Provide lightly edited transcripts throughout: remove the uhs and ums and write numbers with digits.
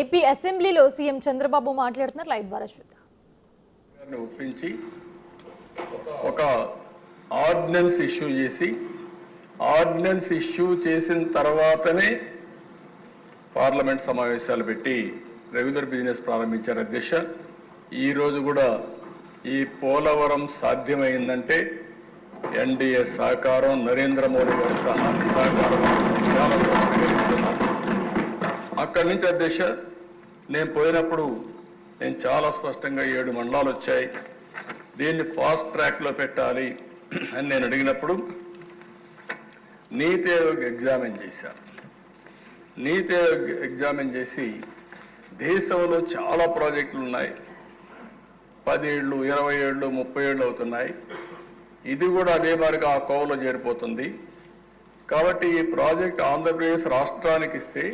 AP అసెంబ్లీలో CM Chandrababu మాట్లాడుతున్నారు. Live ద్వారా చూద్దాం. ఒప్పించి ఒక ఆర్డినెన్స్ ఇష్యూ చేసిన తర్వాతనే పార్లమెంట్ సమావేశాలు పెట్టి రెగ్యులర్ బిజినెస్ ప్రారంభించారు అధ్యక్ష. ఈ రోజు కూడా ఈ పోలవరం సాధ్యమైందంటే ఎన్డీఏ సహకారం, నరేంద్ర మోడీ గారి సహకారం చాలా స్పష్టంగా. అక్కడి నుంచి అధ్యక్ష నేను పోయినప్పుడు నేను చాలా స్పష్టంగా 7 మండలాలు వచ్చాయి, దీన్ని ఫాస్ట్ ట్రాక్లో పెట్టాలి అని నేను అడిగినప్పుడు నీతి ఆయోగ్ ఎగ్జామిన్ చేశాను. నీతి ఆయోగ్ ఎగ్జామిన్ చేసి దేశంలో చాలా ప్రాజెక్టులు ఉన్నాయి, 10 ఏళ్ళు, 20 ఏళ్ళు, 30 ఏళ్ళు అవుతున్నాయి. ఇది కూడా అదే మాదిరిగా ఆ కోవలో చేరిపోతుంది. కాబట్టి ఈ ప్రాజెక్ట్ ఆంధ్రప్రదేశ్ రాష్ట్రానికి ఇస్తే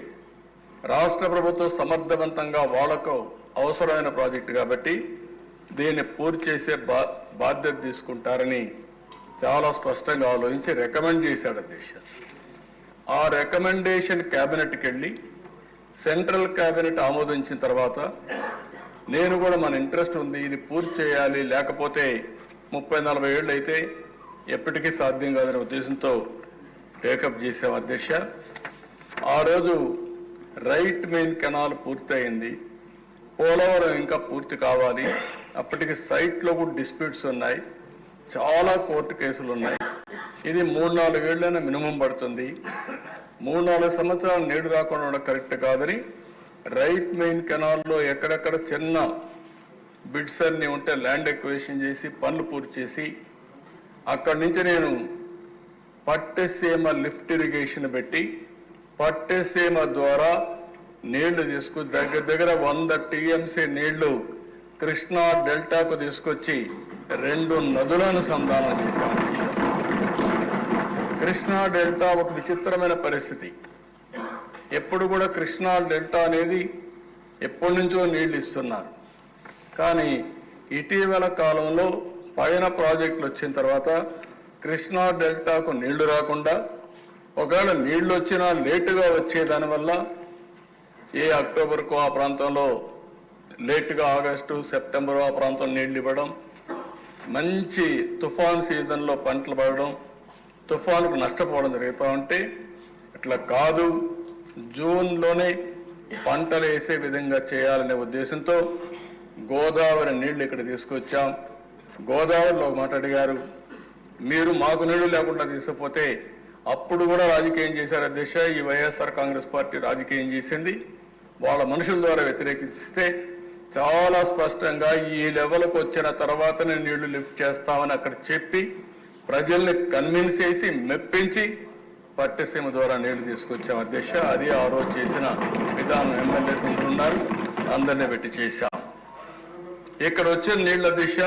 రాష్ట్ర ప్రభుత్వం సమర్థవంతంగా వాళ్లకు అవసరమైన ప్రాజెక్టు కాబట్టి దీన్ని పూర్తి చేసే బాధ్యత తీసుకుంటారని చాలా స్పష్టంగా ఆలోచించి రికమెండ్ చేశాడు అధ్యక్ష. ఆ రికమెండేషన్ క్యాబినెట్కి వెళ్ళి సెంట్రల్ క్యాబినెట్ ఆమోదించిన తర్వాత నేను కూడా మన ఇంట్రెస్ట్ ఉంది, ఇది పూర్తి చేయాలి, లేకపోతే 30-40 ఏళ్ళు అయితే ఎప్పటికీ సాధ్యం కాదనే ఉద్దేశంతో టేకప్ చేసాం అధ్యక్ష. ఆ రోజు రైట్ మెయిన్ కెనాల్ పూర్తయింది, పోలవరం ఇంకా పూర్తి కావాలి. అప్పటికి సైట్లో కూడా డిస్ప్యూట్స్ ఉన్నాయి, చాలా కోర్టు కేసులు ఉన్నాయి. ఇది 3-4 ఏళ్ళైనా మినిమం పడుతుంది. 3-4 సంవత్సరాలు నీళ్లు రాకుండా ఉండడం కరెక్ట్ కాదని రైట్ మెయిన్ కెనాల్లో ఎక్కడెక్కడ చిన్న బిడ్స్ అన్ని ఉంటే ల్యాండ్ ఎక్విజిషన్ చేసి పనులు పూర్తి చేసి అక్కడి నుంచి నేను పట్టెసీమ లిఫ్ట్ ఇరిగేషన్ పెట్టి పట్టెసీమ ద్వారా నీళ్లు తీసుకొచ్చి దగ్గర 100 టీఎంసీ నీళ్లు కృష్ణా డెల్టాకు తీసుకొచ్చి 2 నదులను సంధానం చేశాను. కృష్ణా డెల్టా ఒక విచిత్రమైన పరిస్థితి. ఎప్పుడు కూడా కృష్ణా డెల్టా అనేది ఎప్పటి నుంచో నీళ్లు ఇస్తున్నారు, కానీ ఇటీవల కాలంలో పైన ప్రాజెక్టులు వచ్చిన తర్వాత కృష్ణా డెల్టాకు నీళ్లు రాకుండా, ఒకవేళ నీళ్లు వచ్చినా లేటుగా వచ్చేదానివల్ల అక్టోబర్కు ఆ ప్రాంతంలో లేటుగా ఆగస్టు, సెప్టెంబరు ఆ ప్రాంతం నీళ్లు ఇవ్వడం, మంచి తుఫాన్ సీజన్లో పంటలు పడడం, తుఫానుకు నష్టపోవడం జరుగుతూ ఉంటే అట్లా కాదు, జూన్లోనే పంటలు వేసే విధంగా చేయాలనే ఉద్దేశంతో గోదావరి నీళ్లు ఇక్కడ తీసుకొచ్చాం. గోదావరిలో ఒక మాట అడిగారు, మీరు మాకు నీళ్లు లేకుండా తీసుకుపోతే అప్పుడు కూడా రాజకీయం చేశారు అధ్యక్ష. ఈ వైఎస్ఆర్ కాంగ్రెస్ పార్టీ రాజకీయం చేసింది, వాళ్ళ మనుషుల ద్వారా వ్యతిరేకిస్తే చాలా స్పష్టంగా ఈ లెవెల్కు వచ్చిన తర్వాతనే నీళ్లు లిఫ్ట్ చేస్తామని అక్కడ చెప్పి ప్రజల్ని కన్విన్స్ చేసి మెప్పించి పట్టెసీమ ద్వారా నీళ్లు తీసుకొచ్చాం అధ్యక్ష. అది ఆ రోజు చేసిన విధానం. ఎమ్మెల్యేస్ అందరూ ఉన్నారు, అందరినీ పెట్టి చేశాం. ఇక్కడ వచ్చిన నీళ్ల దిశ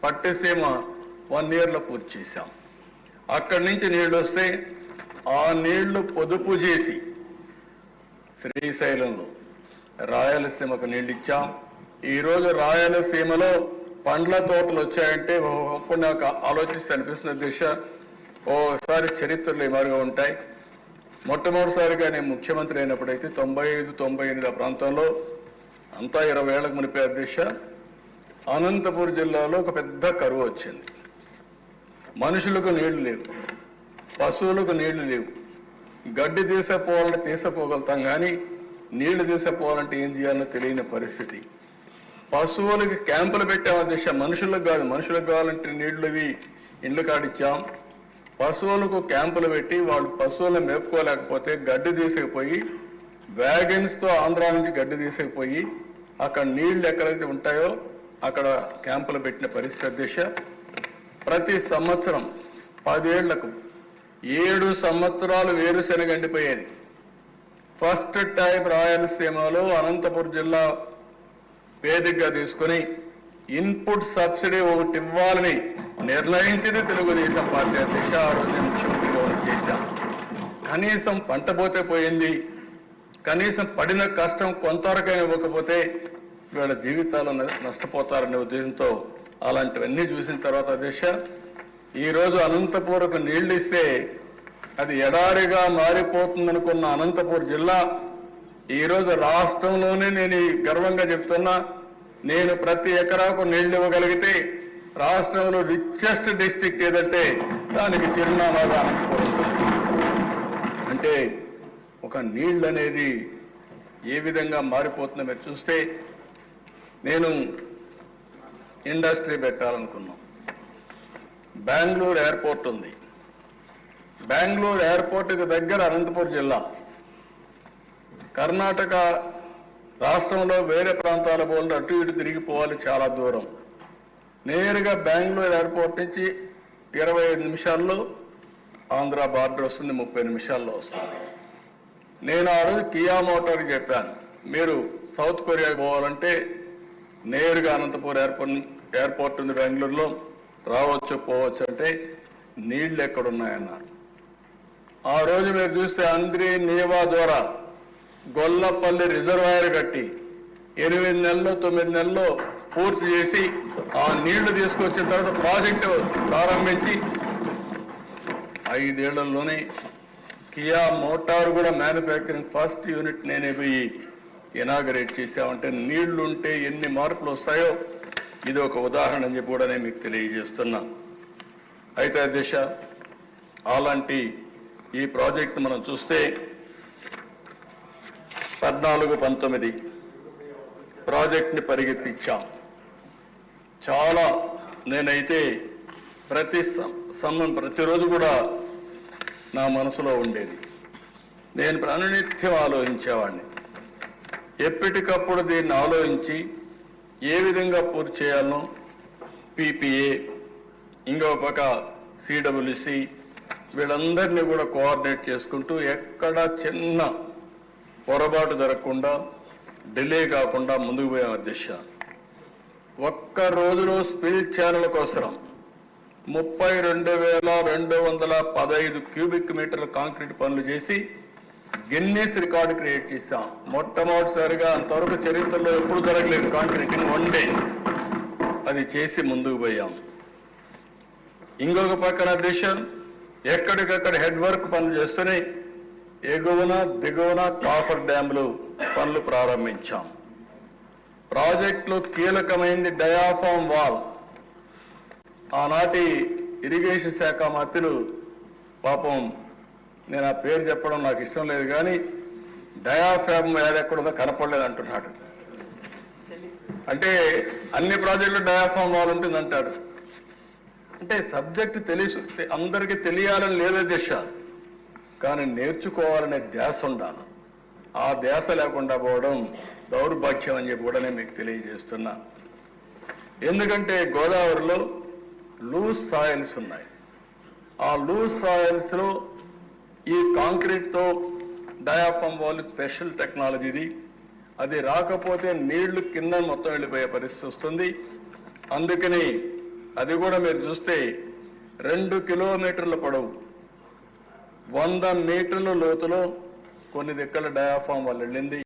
పట్టెసీమ 1 yearలో పూర్తి చేశాం. అక్కడి నుంచి నీళ్లు వస్తే ఆ నీళ్లు పొదుపు చేసి శ్రీశైలంలో రాయలసీమకు నీళ్ళు ఇచ్చాం. ఈరోజు రాయలసీమలో పండ్ల తోటలు వచ్చాయంటే అప్పుడు నాకు ఆలోచిస్తే అనిపిస్తున్న దిశ ఓసారి చరిత్రలో మారుగా ఉంటాయి. మొట్టమొదటిసారిగా నేను ముఖ్యమంత్రి అయినప్పుడైతే 95-98 ఆ ప్రాంతంలో అంతా 20 ఏళ్లకు మునిపే అధ్యక్ష, అనంతపురం జిల్లాలో ఒక పెద్ద కరువు వచ్చింది. మనుషులకు నీళ్లు లేవు, పశువులకు నీళ్లు లేవు. గడ్డి తీసపోవాలంటే తీసపోగలుగుతాం, కానీ నీళ్లు తీసపోవాలంటే ఏం చేయాలో తెలియని పరిస్థితి. పశువులకి క్యాంపులు పెట్టాం అధ్యక్ష, మనుషులకు కాదు. మనుషులకు కావాలంటే నీళ్లు ఇండ్లు కాడిచ్చాం. పశువులకు క్యాంపులు పెట్టి వాళ్ళు పశువులను మేపుకోలేకపోతే గడ్డి తీసుకుపోయి వ్యాగన్స్తో ఆంధ్రా నుంచి గడ్డి తీసుకుపోయి అక్కడ నీళ్లు ఎక్కడైతే ఉంటాయో అక్కడ క్యాంపులు పెట్టిన పరిస్థితి అధ్యక్ష. ప్రతి సంవత్సరం 10 ఏళ్లకు 7 సంవత్సరాలు వేరుశెనగ ఎండిపోయేది. ఫస్ట్ టైం రాయలసీమలో అనంతపురం జిల్లా వేదికగా తీసుకుని ఇన్పుట్ సబ్సిడీ ఒకటి ఇవ్వాలని నిర్ణయించింది తెలుగుదేశం పార్టీ అధ్యక్ష. ఆ రోజు ముఖ్యమంత్రిగా చేశాం. కనీసం పంట పోతే పోయింది, కనీసం పడిన కష్టం కొంతవరకైనా ఇవ్వకపోతే వీళ్ళ జీవితాలు నష్టపోతారనే ఉద్దేశంతో అలాంటివన్నీ చూసిన తర్వాత అధ్యక్ష ఈరోజు అనంతపూర్కు నీళ్లు ఇస్తే అది ఎడారిగా మారిపోతుందనుకున్న అనంతపూర్ జిల్లా ఈరోజు రాష్ట్రంలోనే నేను గర్వంగా చెప్తున్నా, నేను ప్రతి ఎకరాకు నీళ్లు ఇవ్వగలిగితే రాష్ట్రంలో రిచెస్ట్ డిస్ట్రిక్ట్ ఏదంటే దానికి చిరునామాగా అనంతపురం ఉంటుంది. అంటే ఒక నీళ్ళు అనేది ఏ విధంగా మారిపోతుందో మీరు చూస్తే, నేను ఇండస్ట్రీ పెట్టాలనుకున్నాం. బెంగళూరు ఎయిర్పోర్ట్ ఉంది. బెంగళూరు ఎయిర్పోర్ట్కి దగ్గర అనంతపురం జిల్లా. కర్ణాటక రాష్ట్రంలో వేరే ప్రాంతాల పోలు అటు ఇటు తిరిగిపోవాలి, చాలా దూరం. నేరుగా బెంగళూరు ఎయిర్పోర్ట్ నుంచి 25 నిమిషాల్లో ఆంధ్ర బార్డర్ వస్తుంది, 30 నిమిషాల్లో వస్తుంది. నేను ఆ రోజు కియా మోటార్కి చెప్పాను, మీరు సౌత్ కొరియాకి పోవాలంటే నేరుగా అనంతపురం ఎయిర్పోర్ట్ ఉంది బెంగళూరులో, రావచ్చు పోవచ్చు అంటే నీళ్లు ఎక్కడున్నాయన్నారు. ఆ రోజు మీరు చూస్తే అంద్రి నీవా ద్వారా గొల్లపల్లి రిజర్వాయర్ కట్టి 8 నెలల్లో 9 నెలల్లో పూర్తి చేసి ఆ నీళ్లు తీసుకొచ్చిన తర్వాత ప్రాజెక్టు ప్రారంభించి 5 ఏళ్లలోనే కియా మోటార్ కూడా మ్యానుఫ్యాక్చరింగ్ ఫస్ట్ యూనిట్ నేనే పోయి ఇనాగరేట్ చేశామంటే నీళ్లుంటే ఎన్ని మార్పులు వస్తాయో ఇది ఒక ఉదాహరణ అని చెప్పి కూడా నేను మీకు తెలియజేస్తున్నా. అయితే దిశ అలాంటి ఈ ప్రాజెక్ట్ మనం చూస్తే 14-19 ప్రాజెక్ట్ని పరిగెత్తించాం. చాలా నేనైతే ప్రతిరోజు కూడా నా మనసులో ఉండేది. నేను ప్రాణనిత్యం ఆలోచించేవాడిని. ఎప్పటికప్పుడు దీన్ని ఆలోచించి ఏ విధంగా పూర్తి చేయాలనో పీపీఏ, ఇంకో పక్క సిడబ్ల్యూసి వీళ్ళందరినీ కూడా కోఆర్డినేట్ చేసుకుంటూ ఎక్కడ చిన్న పొరపాటు జరగకుండా డిలే కాకుండా ముందుకు పోయే దిశ. ఒక్క రోజులో స్పిల్ ఛానల్ కోసం 32,215 క్యూబిక్ మీటర్ల కాంక్రీట్ పనులు చేసి గిన్నీస్ రికార్డు క్రియేట్ చేశాం. మొట్టమొదటిసారిగా అంతవరకు చరిత్రలో ఎప్పుడు జరగలేదు కాంక్రీటింగ్ 1 డే. అది చేసి ముందుకు పోయాం. ఇంకొక పక్కన దేశం ఎక్కడికక్కడ హెడ్ వర్క్ పనులు చేస్తూనే ఎగువన దిగువన కాఫర్ డ్యాములు పనులు ప్రారంభించాం. ప్రాజెక్టులో కీలకమైనది డయాఫామ్ వాల్. ఆనాటి ఇరిగేషన్ శాఖ మంత్రులు పాపం, నేను ఆ పేరు చెప్పడం నాకు ఇష్టం లేదు కానీ డయాఫామ్ వాల్ ఎక్కడుందో కనపడలేదు అంటున్నాడు. అంటే అన్ని ప్రాజెక్టులు డయాఫామ్ వాల్ ఉంటుంది అంటాడు. అంటే సబ్జెక్ట్ అందరికీ తెలియాలని లేదే దిశ, కానీ నేర్చుకోవాలనే ధ్యాస ఉండాలి. ఆ ధ్యాస లేకుండా పోవడం దౌర్భాగ్యం అని చెప్పి కూడా నేను మీకు తెలియజేస్తున్నా. ఎందుకంటే గోదావరిలో లూజ్ సాయిల్స్ ఉన్నాయి. ఆ లూజ్ సాయిల్స్లో ఈ కాంక్రీట్తో డయాఫామ్ వాల్ స్పెషల్ టెక్నాలజీది. అది రాకపోతే నీళ్లు కింద మొత్తం వెళ్ళిపోయే పరిస్థితి వస్తుంది. అందుకని అది కూడా మీరు చూస్తే 2 కిలోమీటర్ల పొడవు 100 మీటర్ల లోతులో కొన్ని దిక్కల డయాఫామ్ వాల్ వెళ్ళింది.